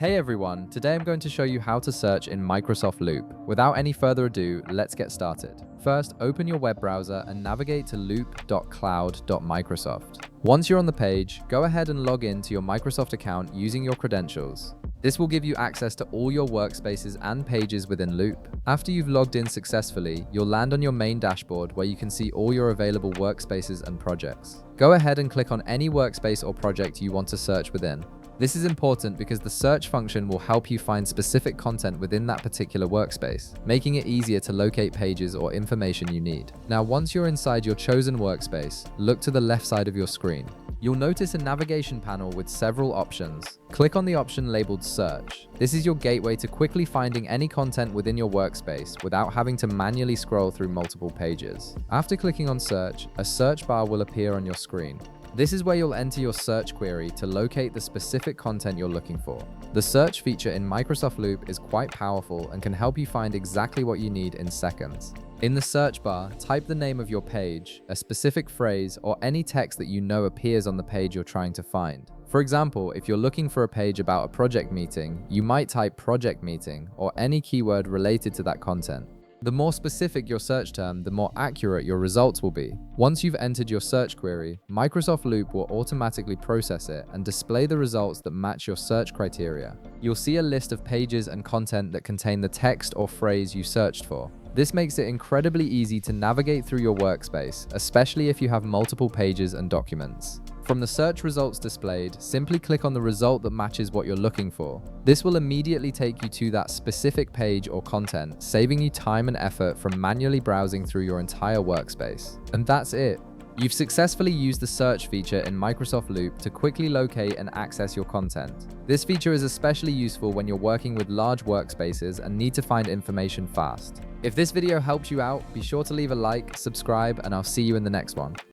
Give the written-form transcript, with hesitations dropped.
Hey everyone, today I'm going to show you how to search in Microsoft Loop. Without any further ado, let's get started. First, open your web browser and navigate to loop.cloud.microsoft. Once you're on the page, go ahead and log in to your Microsoft account using your credentials. This will give you access to all your workspaces and pages within Loop. After you've logged in successfully, you'll land on your main dashboard where you can see all your available workspaces and projects. Go ahead and click on any workspace or project you want to search within. This is important because the search function will help you find specific content within that particular workspace, making it easier to locate pages or information you need. Now, once you're inside your chosen workspace, look to the left side of your screen. You'll notice a navigation panel with several options. Click on the option labeled Search. This is your gateway to quickly finding any content within your workspace without having to manually scroll through multiple pages. After clicking on Search, a search bar will appear on your screen. This is where you'll enter your search query to locate the specific content you're looking for. The search feature in Microsoft Loop is quite powerful and can help you find exactly what you need in seconds. In the search bar, type the name of your page, a specific phrase, or any text that you know appears on the page you're trying to find. For example, if you're looking for a page about a project meeting, you might type project meeting or any keyword related to that content. The more specific your search term, the more accurate your results will be. Once you've entered your search query, Microsoft Loop will automatically process it and display the results that match your search criteria. You'll see a list of pages and content that contain the text or phrase you searched for. This makes it incredibly easy to navigate through your workspace, especially if you have multiple pages and documents. From the search results displayed, simply click on the result that matches what you're looking for. This will immediately take you to that specific page or content, saving you time and effort from manually browsing through your entire workspace. And that's it. You've successfully used the search feature in Microsoft Loop to quickly locate and access your content. This feature is especially useful when you're working with large workspaces and need to find information fast. If this video helped you out, be sure to leave a like, subscribe, and I'll see you in the next one.